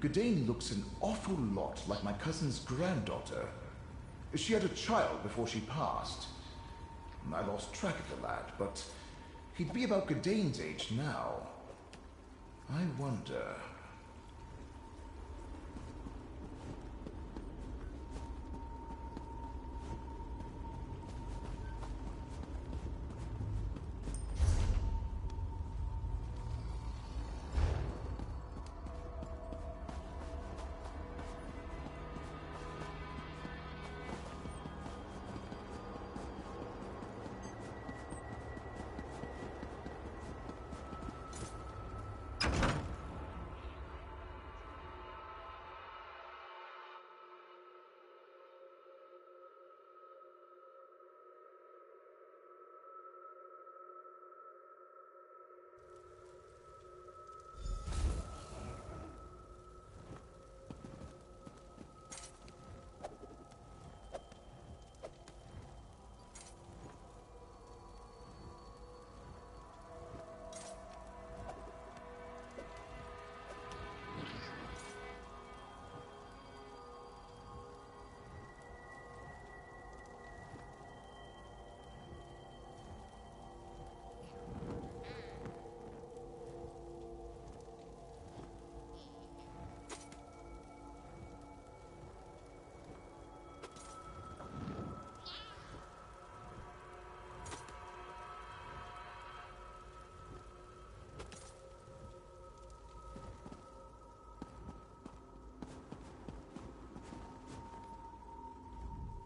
Gudane looks an awful lot like my cousin's granddaughter. She had a child before she passed. I lost track of the lad, but he'd be about Gudane's age now. I wonder...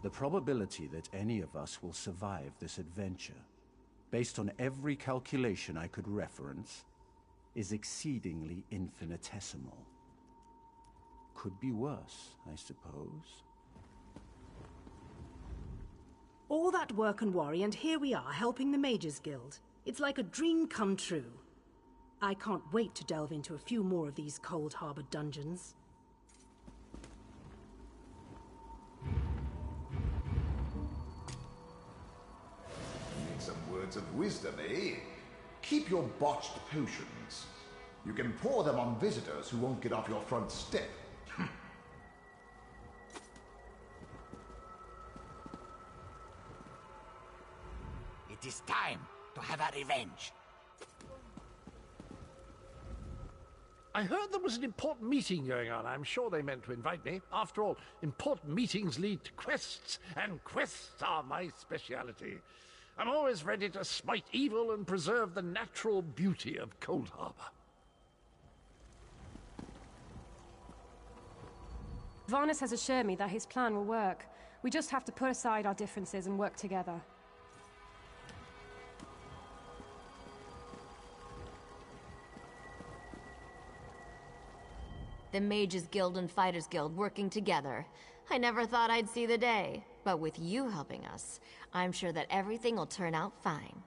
The probability that any of us will survive this adventure, based on every calculation I could reference, is exceedingly infinitesimal. Could be worse, I suppose. All that work and worry, and here we are, helping the Mages Guild. It's like a dream come true. I can't wait to delve into a few more of these Cold Harbor dungeons. Of wisdom, eh? Keep your botched potions. You can pour them on visitors who won't get off your front step. It is time to have a revenge. I heard there was an important meeting going on. I'm sure they meant to invite me. After all, important meetings lead to quests, and quests are my speciality. I'm always ready to smite evil and preserve the natural beauty of Cold Harbor. Varnus has assured me that his plan will work. We just have to put aside our differences and work together. The Mages Guild and Fighters Guild working together. I never thought I'd see the day. But with you helping us, I'm sure that everything will turn out fine.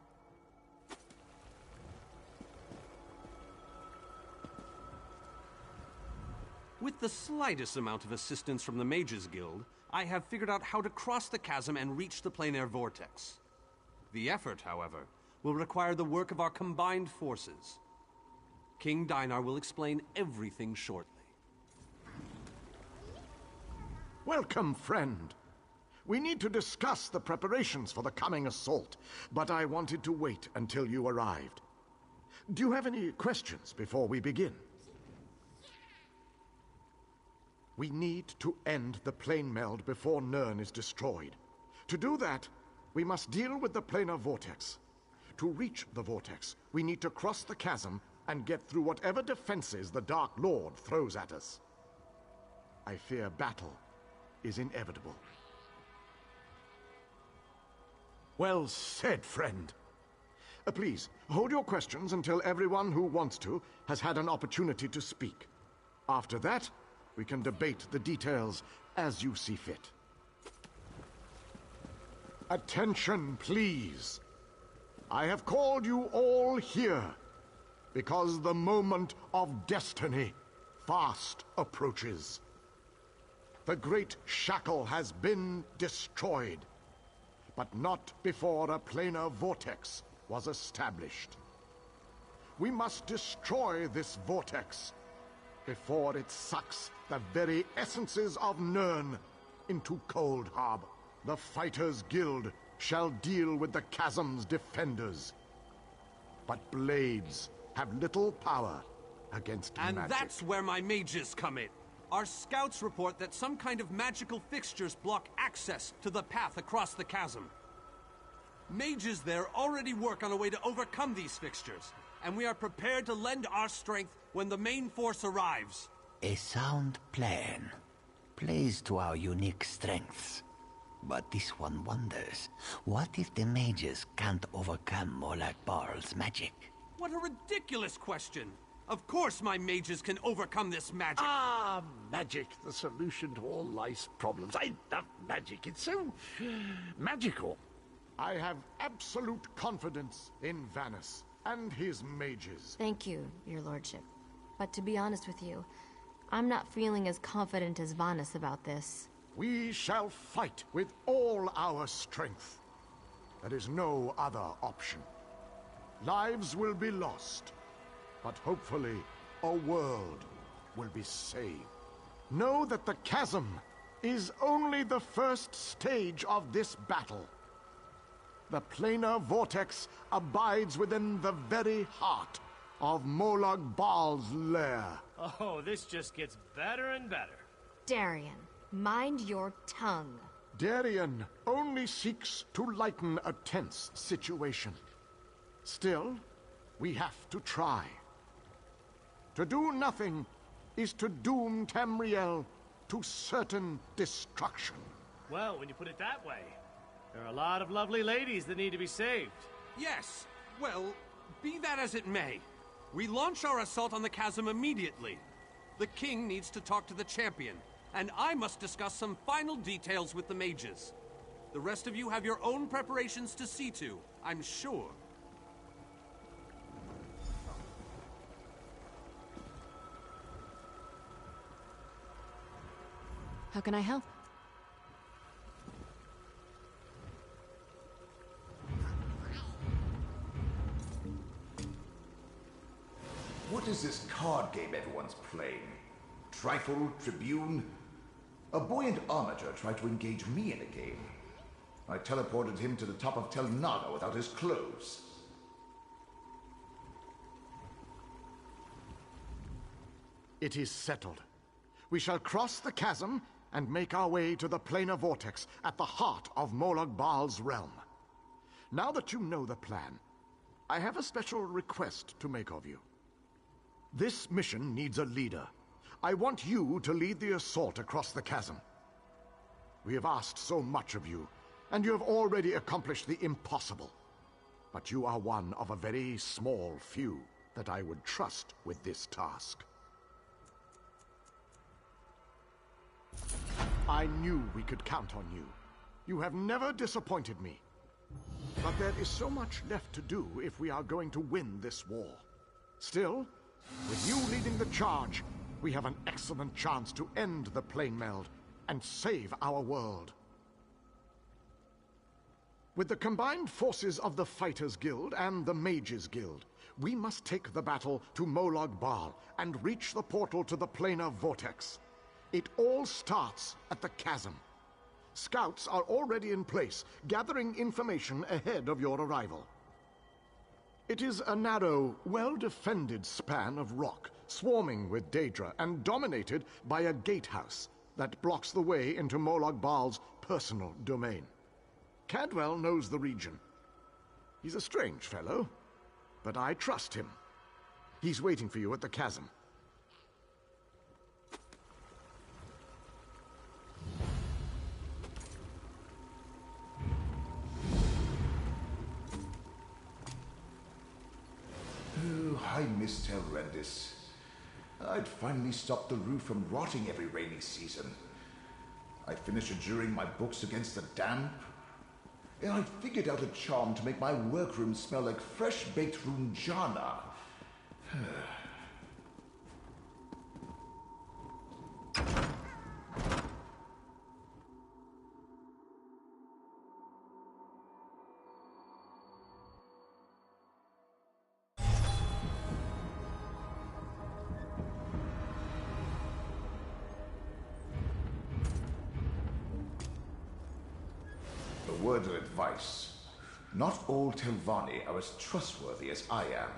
With the slightest amount of assistance from the Mages Guild, I have figured out how to cross the chasm and reach the planar vortex. The effort, however, will require the work of our combined forces. King Dinar will explain everything shortly. Welcome, friend. We need to discuss the preparations for the coming assault, but I wanted to wait until you arrived. Do you have any questions before we begin? We need to end the plane meld before Nirn is destroyed. To do that, we must deal with the planar vortex. To reach the vortex, we need to cross the chasm and get through whatever defenses the Dark Lord throws at us. I fear battle is inevitable. Well said, friend. Please, hold your questions until everyone who wants to has had an opportunity to speak. After that, we can debate the details as you see fit. Attention, please. I have called you all here because the moment of destiny fast approaches. The great shackle has been destroyed, but not before a planar vortex was established. We must destroy this vortex before it sucks the very essences of Nirn into Cold Harbor. The Fighters Guild shall deal with the chasm's defenders. But blades have little power against magic. And that's where my mages come in. Our scouts report that some kind of magical fixtures block access to the path across the chasm. Mages there already work on a way to overcome these fixtures, and we are prepared to lend our strength when the main force arrives. A sound plan. Plays to our unique strengths. But this one wonders, what if the mages can't overcome Molag Barl's magic? What a ridiculous question! Of course my mages can overcome this magic! Ah, magic, the solution to all life's problems. I love magic. It's so magical. I have absolute confidence in Vanus and his mages. Thank you, your lordship. But to be honest with you, I'm not feeling as confident as Vanus about this. We shall fight with all our strength. There is no other option. Lives will be lost, but hopefully a world will be saved. Know that the chasm is only the first stage of this battle. The planar vortex abides within the very heart of Molag Bal's lair. Oh, this just gets better and better. Darian, mind your tongue. Darian only seeks to lighten a tense situation. Still, we have to try. To do nothing is to doom Tamriel to certain destruction. Well, when you put it that way, there are a lot of lovely ladies that need to be saved. Yes, well, be that as it may. We launch our assault on the chasm immediately. The king needs to talk to the champion, and I must discuss some final details with the mages. The rest of you have your own preparations to see to, I'm sure. How can I help? What is this card game everyone's playing? Trifle, Tribune? A buoyant armature tried to engage me in a game. I teleported him to the top of Tel Naga without his clothes. It is settled. We shall cross the chasm and make our way to the planar vortex at the heart of Molag Bal's realm. Now that you know the plan, I have a special request to make of you. This mission needs a leader. I want you to lead the assault across the chasm. We have asked so much of you, and you have already accomplished the impossible. But you are one of a very small few that I would trust with this task. I knew we could count on you. You have never disappointed me. But there is so much left to do if we are going to win this war. Still, with you leading the charge, we have an excellent chance to end the plane meld and save our world. With the combined forces of the Fighters Guild and the Mages Guild, we must take the battle to Molag Bal and reach the portal to the planar vortex. It all starts at the chasm. Scouts are already in place, gathering information ahead of your arrival. It is a narrow, well-defended span of rock, swarming with Daedra and dominated by a gatehouse that blocks the way into Molag Bal's personal domain. Cadwell knows the region. He's a strange fellow, but I trust him. He's waiting for you at the chasm. Oh, I miss Telrendis. I'd finally stopped the roof from rotting every rainy season. I finished adjuring my books against the damp. And I figured out a charm to make my workroom smell like fresh-baked runjana. A word of advice. Not all Telvanni are as trustworthy as I am.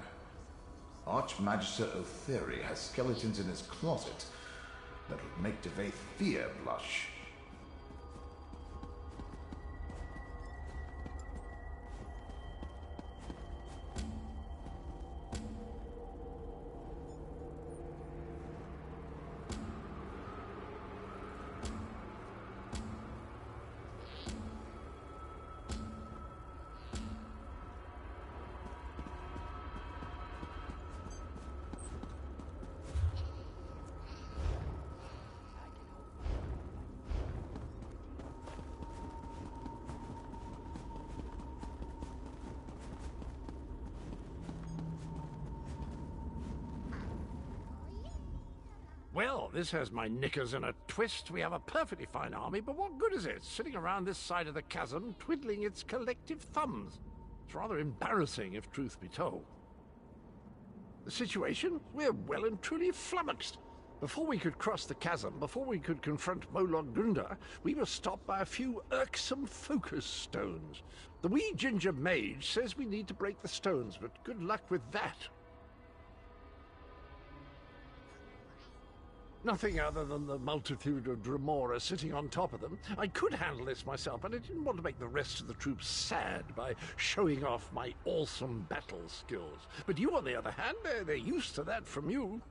Archmagister Otheri has skeletons in his closet that would make Fear blush. Well, this has my knickers in a twist. We have a perfectly fine army, but what good is it, sitting around this side of the chasm, twiddling its collective thumbs? It's rather embarrassing, if truth be told. The situation? We're well and truly flummoxed. Before we could cross the chasm, before we could confront Molag we were stopped by a few irksome focus stones. The wee ginger mage says we need to break the stones, but good luck with that. Nothing other than the multitude of Dremora sitting on top of them. I could handle this myself, but I didn't want to make the rest of the troops sad by showing off my awesome battle skills. But you, on the other hand, they're used to that from you.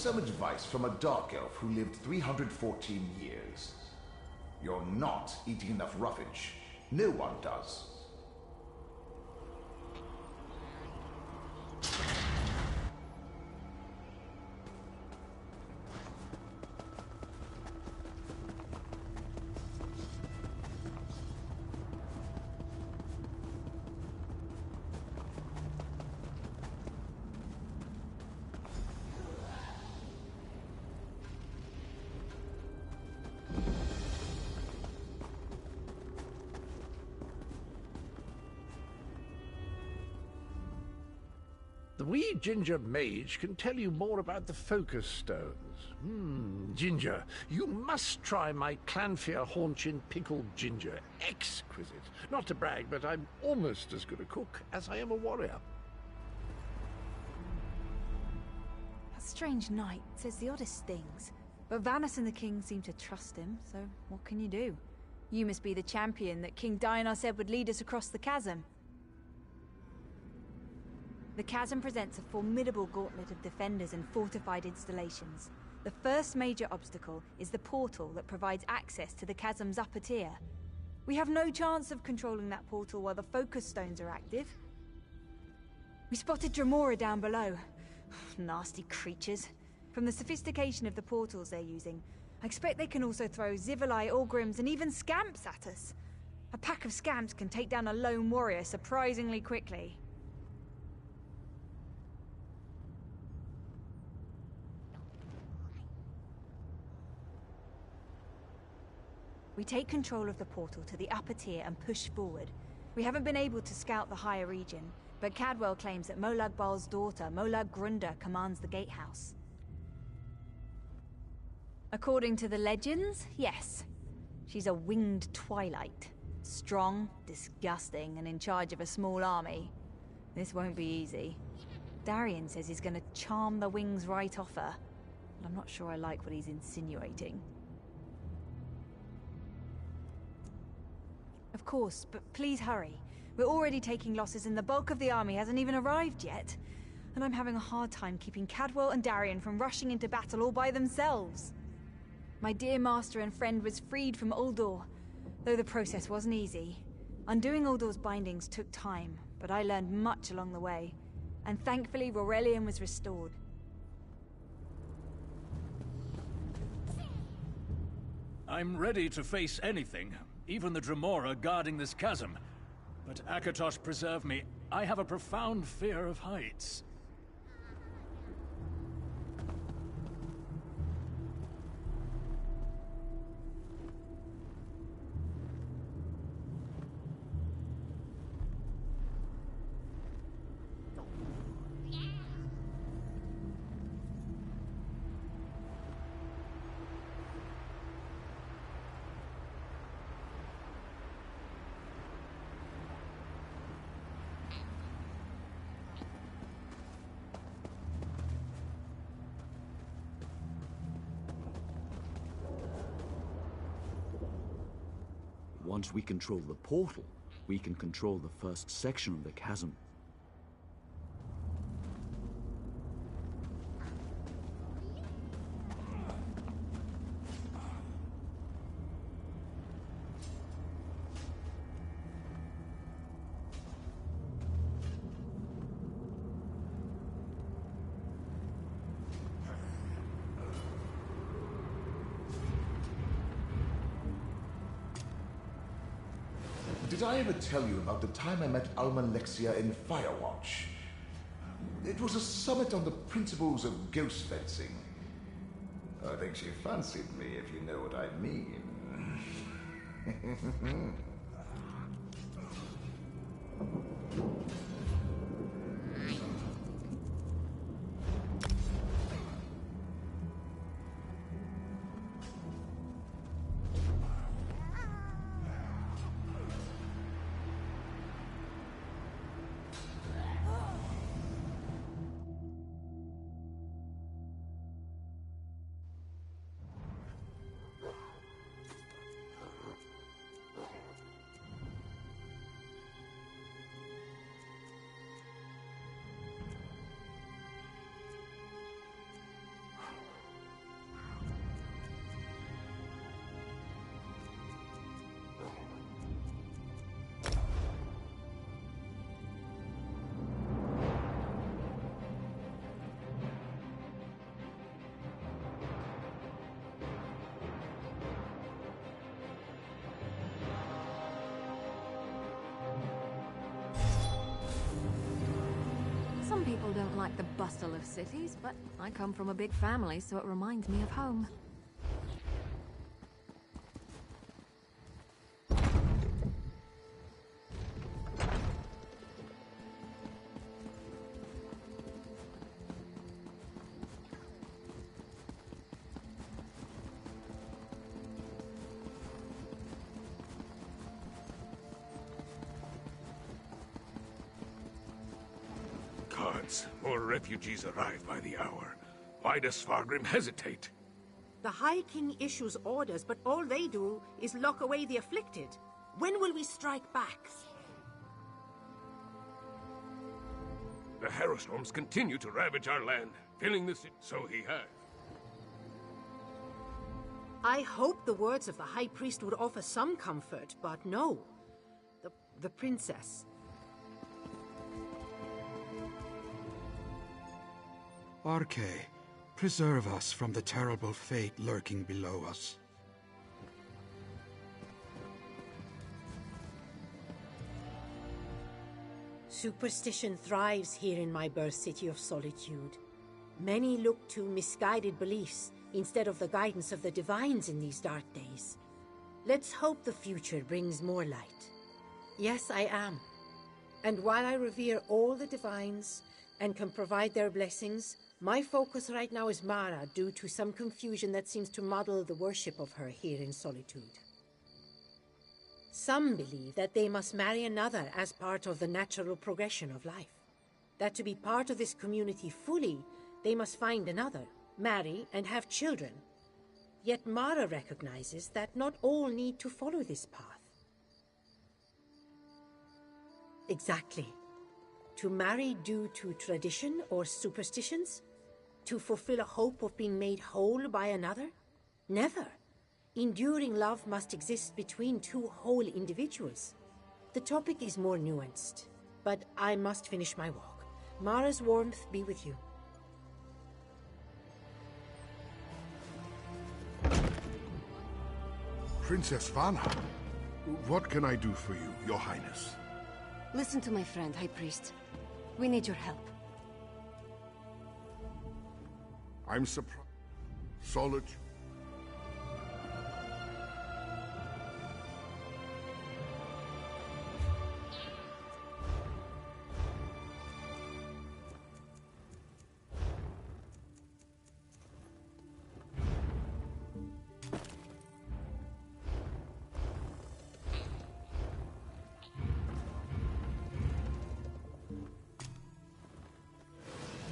Some advice from a dark elf who lived 314 years. You're not eating enough roughage. No one does. The wee ginger mage can tell you more about the focus stones. Ginger, you must try my Clanfear Haunchin pickled ginger. Exquisite. Not to brag, but I'm almost as good a cook as I am a warrior. That strange knight says the oddest things, but Vanis and the king seem to trust him, so what can you do? You must be the champion that King Dinar said would lead us across the chasm. The chasm presents a formidable gauntlet of defenders and fortified installations. The first major obstacle is the portal that provides access to the chasm's upper tier. We have no chance of controlling that portal while the focus stones are active. We spotted Dremora down below. Nasty creatures. From the sophistication of the portals they're using, I expect they can also throw Zivalai, Orgrims, and even Scamps at us. A pack of Scamps can take down a lone warrior surprisingly quickly. We take control of the portal to the upper tier and push forward. We haven't been able to scout the higher region, but Cadwell claims that Molag Bal's daughter, Molag Grunda, commands the gatehouse. According to the legends, yes. She's a winged twilight. Strong, disgusting, and in charge of a small army. This won't be easy. Darian says he's gonna charm the wings right off her, but I'm not sure I like what he's insinuating. Of course, but please hurry. We're already taking losses and the bulk of the army hasn't even arrived yet. And I'm having a hard time keeping Cadwell and Darian from rushing into battle all by themselves. My dear master and friend was freed from Uldor, though the process wasn't easy. Undoing Uldor's bindings took time, but I learned much along the way. And thankfully, Rorelian was restored. I'm ready to face anything. Even the Dremora guarding this chasm. But Akatosh preserve me, I have a profound fear of heights. Once we control the portal, we can control the first section of the chasm. Did I ever tell you about the time I met Alma Lexia in Firewatch? It was a summit on the principles of ghost fencing. I think she fancied me, if you know what I mean. Some people don't like the bustle of cities, but I come from a big family, so it reminds me of home. More refugees arrive by the hour. Why does Svargrim hesitate? The High King issues orders, but all they do is lock away the afflicted. When will we strike back? The Harrowstorms continue to ravage our land, filling the city. So he has. I hope the words of the High Priest would offer some comfort, but no. The princess. Arke, preserve us from the terrible fate lurking below us. Superstition thrives here in my birth city of Solitude. Many look to misguided beliefs instead of the guidance of the divines in these dark days. Let's hope the future brings more light. Yes, I am. And while I revere all the divines and can provide their blessings, my focus right now is Mara, due to some confusion that seems to muddle the worship of her here in Solitude. Some believe that they must marry another as part of the natural progression of life. That to be part of this community fully, they must find another, marry, and have children. Yet Mara recognizes that not all need to follow this path. Exactly. To marry due to tradition or superstitions? To fulfill a hope of being made whole by another? Never. Enduring love must exist between two whole individuals. The topic is more nuanced, but I must finish my walk. Mara's warmth be with you. Princess Vana, what can I do for you, Your Highness? Listen to my friend, High Priest. We need your help. I'm surprised. Solitude.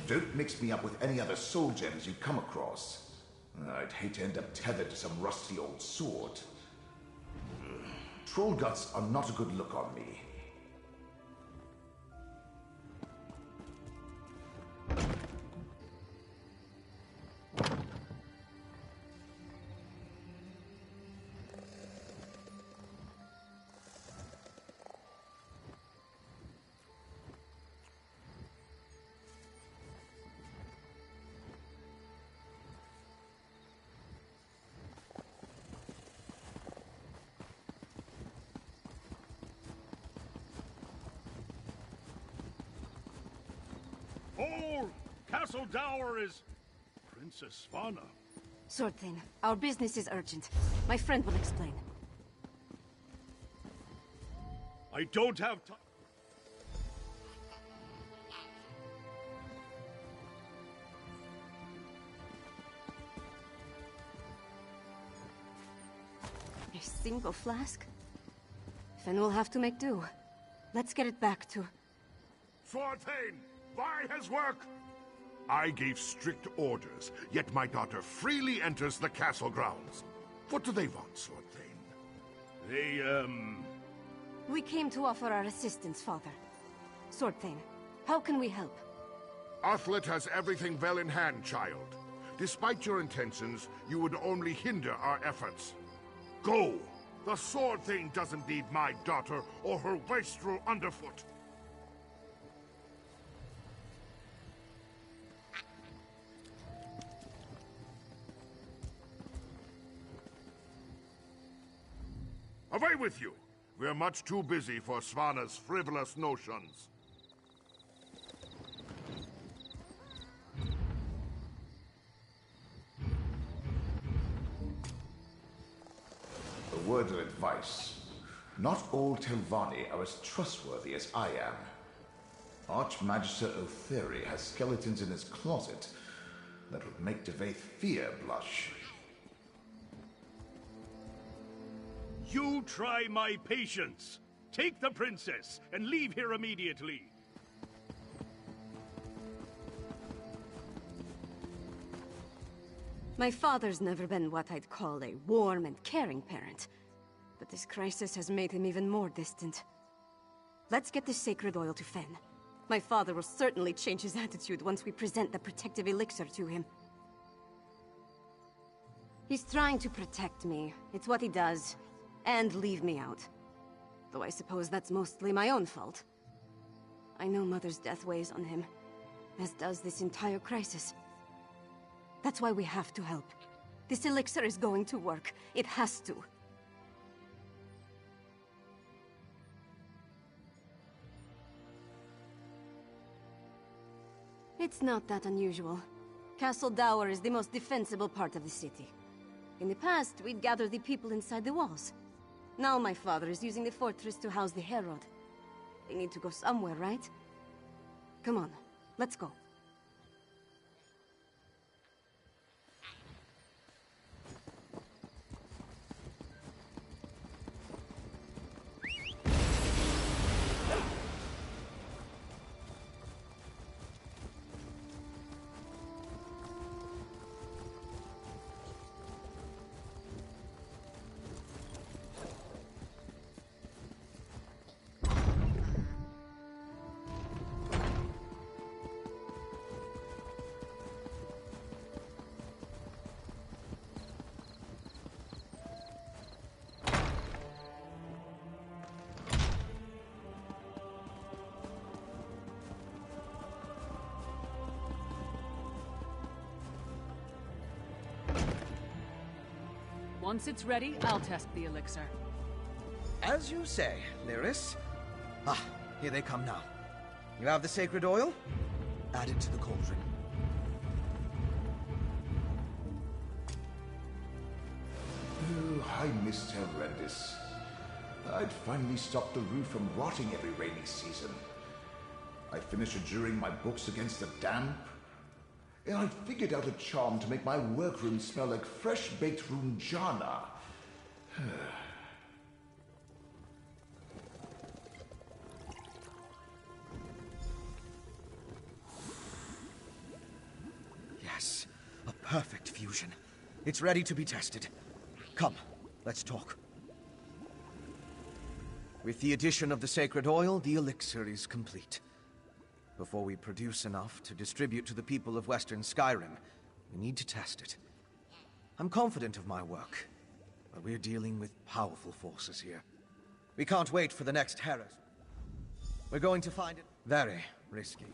Don't mix me up with any other soul gems you come across. I'd hate to end up tethered to some rusty old sword. Troll guts are not a good look on me. Hold! Castle Dower is... Princess Svanna. Sword Thane, our business is urgent. My friend will explain. I don't have time. A single flask? Then we'll have to make do. Let's get it back to... Sword Thane, by his work! I gave strict orders, yet my daughter freely enters the castle grounds. What do they want, Sword Thane? They, We came to offer our assistance, Father. Sword Thane, how can we help? Athlet has everything well in hand, child. Despite your intentions, you would only hinder our efforts. Go! The Sword Thane doesn't need my daughter or her wastrel underfoot. Away with you! We're much too busy for Svanna's frivolous notions. A word of advice. Not all Telvanni are as trustworthy as I am. Archmagister Otheri has skeletons in his closet that would make Devaith Fear blush. You try my patience. Take the princess and leave here immediately. My father's never been what I'd call a warm and caring parent. But this crisis has made him even more distant. Let's get this sacred oil to Fen. My father will certainly change his attitude once we present the protective elixir to him. He's trying to protect me. It's what he does. And leave me out. Though I suppose that's mostly my own fault. I know Mother's death weighs on him, as does this entire crisis. That's why we have to help. This elixir is going to work. It has to. It's not that unusual. Castle Dower is the most defensible part of the city. In the past, we'd gather the people inside the walls. Now my father is using the fortress to house the Herod. They need to go somewhere, right? Come on, let's go. Once it's ready, I'll test the elixir. As you say, Lyris. Ah, Here they come now. You have the sacred oil? Add it to the cauldron. Oh, I missed Horrendous. I'd finally stopped the roof from rotting every rainy season. I finished adjuring my books against the damp. And I'd figured out a charm to make my workroom smell like fresh-baked runjana. Yes, a perfect fusion. It's ready to be tested. Come, let's talk. With the addition of the sacred oil, the elixir is complete. Before we produce enough to distribute to the people of Western Skyrim, we need to test it. I'm confident of my work, but we're dealing with powerful forces here. We can't wait for the next heresy. We're going to find it very risky.